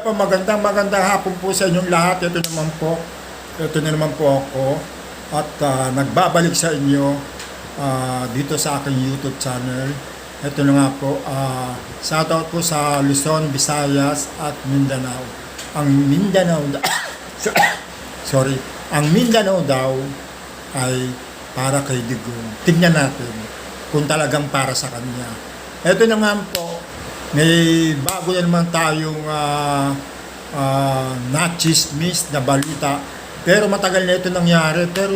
po, magandang hapon po sa inyong lahat. Ito na naman po ako at nagbabalik sa inyo dito sa aking YouTube channel. Ito na nga po, shoutout po sa Luzon, Visayas at Mindanao. Ang Mindanao ang Mindanao daw ay para kay Digong. Tignan natin kung talagang para sa kanya. Ito na nga po, may bago na naman tayong na-chismis na balita. Pero matagal na ito nangyari. Pero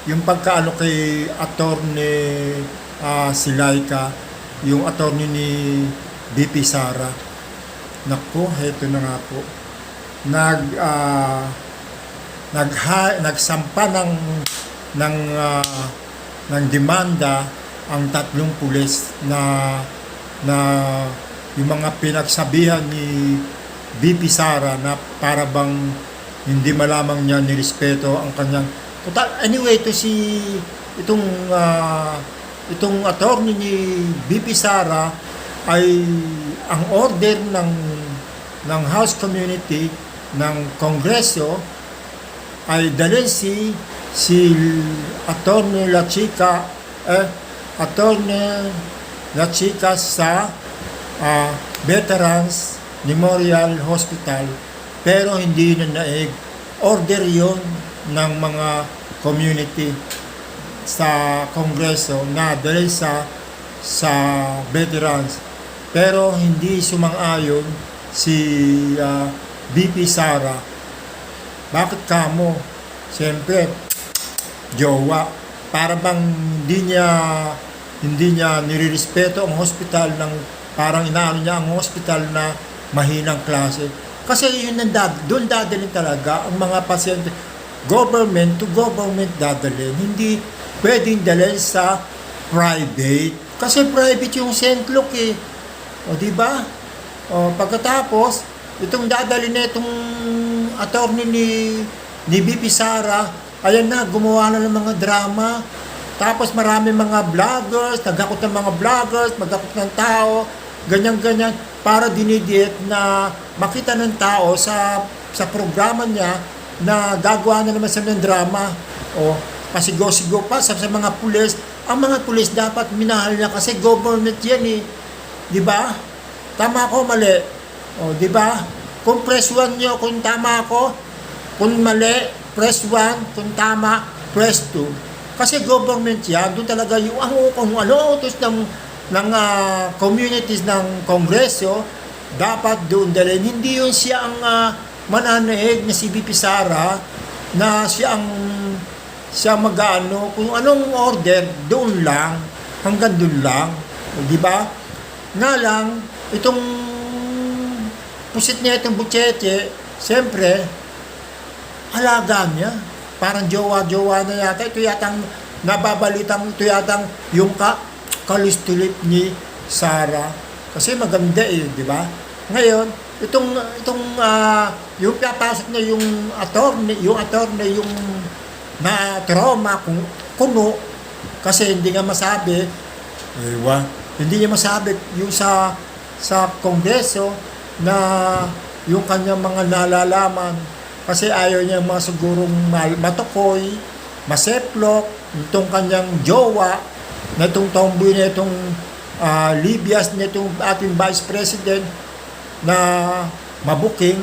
yung pagkaano kay attorney Silaika, yung attorney ni BP Sara. Naku, ito na nga po. Nagsampa ng demanda ang tatlong pulis na yung mga pinagsabihan ni BP Sara na para bang hindi malamang niya nirespeto ang kanyang anyway itong attorney ni BP Sara ay ang order ng House Committee ng Kongreso ay dalhin si attorney La Chica sa Veterans Memorial Hospital, pero hindi na naig. Order yon ng mga community sa Kongreso na dahil sa veterans, pero hindi sumang-ayon si BP Sara. Bakit kamo? Siyempre, jowa. Para bang hindi niya nirerespeto ang hospital, ng parang inaano niya ang hospital na mahinang klase. Kasi yun doon dadalhin talaga ang mga pasyente. Government to government dadalhin. Hindi pwedeng dalhin sa private. Kasi private yung St. Luke eh. O di ba? O pagkatapos, itong dadalhin na itong attorney ni BP Sara, ayan na, gumawa na ng mga drama. Tapos marami mga vloggers, nagakot ng mga vloggers, magakot ng tao, ganyan-ganyan, para dinidiet na makita ng tao sa programa niya na gagawa na naman sa ng drama. O pasigaw-sigaw pa sa mga pulis. Ang mga pulis dapat minahal niya kasi government yan eh. Di ba? Tama ako, mali. O, di ba? Kung press 1 nyo, kung tama ako, kung mali, press 1, kung tama, press 2. Kasi government yan, doon talaga yung kung ano utos ng communities ng Kongreso, dapat doon dalhin. Hindi yun siya ang mananaig na si BP Sara, na siya mag-ano, kung anong order, doon lang, hanggang doon lang. Di ba? Nga lang, itong pusit niya, itong Butchete, siyempre, alaga niya. Parang jowa-jowa na yata. Ito yatang nababalitang, ito yatang yung kalistulip ni Sara. Kasi maganda eh, di ba? Ngayon, yung papasok na yung attorney yung na trauma kung kuno, kasi hindi nga masabi, hindi niya masabi yung sa Kongreso na yung kanyang mga nalalaman. Kasi ayaw niya mga sigurong matukoy, maseplok, itong kanyang jowa, na itong tomboy na itong Libyas, na itong ating Vice President na mabuking.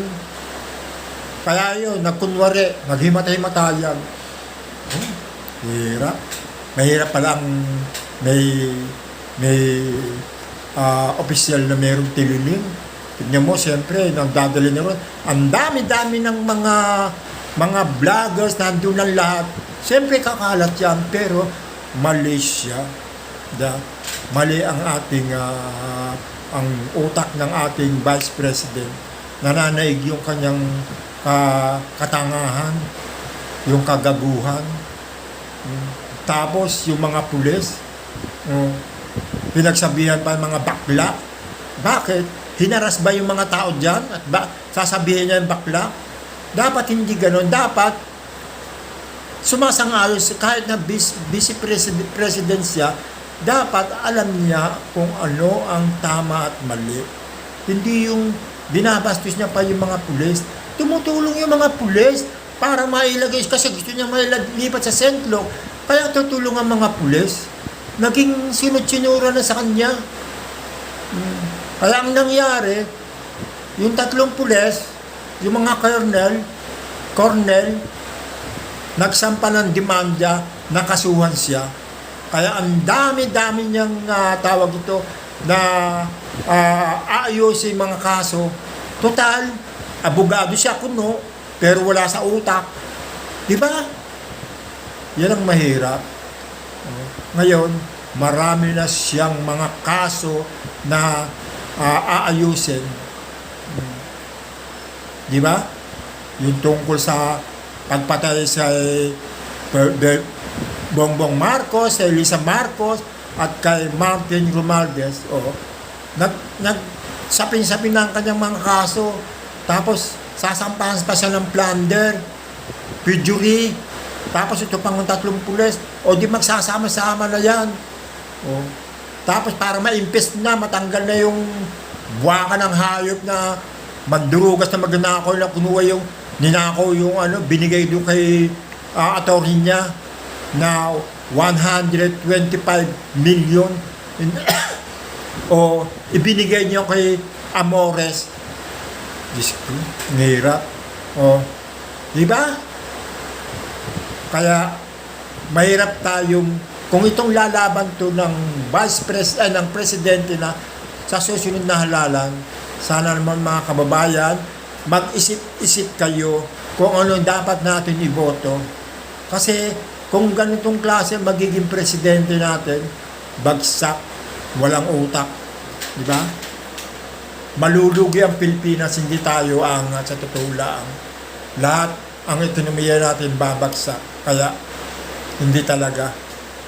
Kaya yun, nagkunwari, naghimatay-matayan. Mahirap palang may opisyal na mayroong tililing. Tignan mo, siyempre, nagdadali na rin. Ang dami-dami ng mga vloggers, nandun ang lahat. Siyempre, kakalat yan, pero mali siya. Mali ang ating, ang utak ng ating Vice President. Nananaig yung kanyang katangahan, yung kagaguhan. Tapos, yung mga pulis, pinagsabihan pa mga bakla. Bakit? Hinaras ba yung mga tao dyan? At sasabihin niya yung bakla? Dapat hindi ganon. Dapat sumasang-ayon kahit na vice president siya, dapat alam niya kung ano ang tama at mali. Hindi yung binabastos niya pa yung mga pulis. Tumutulong yung mga pulis para mailagay, kasi gusto niya mailipat sa Sentlog, kaya tutulong ang mga pulis. Naging sinut-sinura na sa kanya. Kaya ang nangyari, yung 3 pulis, yung mga colonel, nagsampa ng demanda, nakasuhan siya. Kaya ang dami-dami niyang tawag ito na aayusin mga kaso. Total, abogado siya kuno, pero wala sa utak. Di ba? Yan ang mahirap. Ngayon, marami na siyang mga kaso na aayusin. Di ba? Yung tungkol sa pagpatay sa Bongbong Marcos, kay Lisa Marcos, at kay Martin Romualdez, sapin-sapin na ang kanyang mga kaso. Tapos, sasampahan pa siya ng plunder, perjury, tapos ito pang 3 pulis, di magsasama-sama na yan. Tapos, para ma-impest na, matanggal na yung buwaka ng hayop na magdurugas na magnakaw na kunuha yung ninakaw yung binigay doon kay attorney niya na 125 million o ibinigay niya kay Amores. Diyos ko, ngirap. Di ba? Kaya mahirap tayong kung itong lalaban to ng ng presidente na sa susunod na halalan. Sana naman mga kababayan, mag-isip-isip kayo kung ano dapat natin iboto. Kasi kung ganitong klase magiging presidente natin, bagsak, walang utak. Di ba? Malulugi ang Pilipinas, hindi tayo angat sa totoo lang. Lahat ang ekonomiya natin babagsak. Kaya, hindi talaga.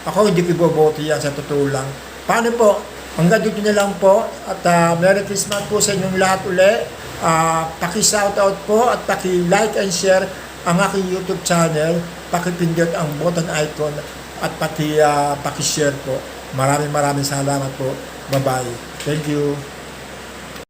Ako hindi ko iboboto yan sa totoo lang. Paano po? Hanggang dito na lang po. At Merry Christmas po sa inyong lahat uli. Paki-shoutout po at paki-like and share ang aking YouTube channel. Paki-pindot ang button icon at paki-share po. Maraming salamat po. Bye-bye. Thank you.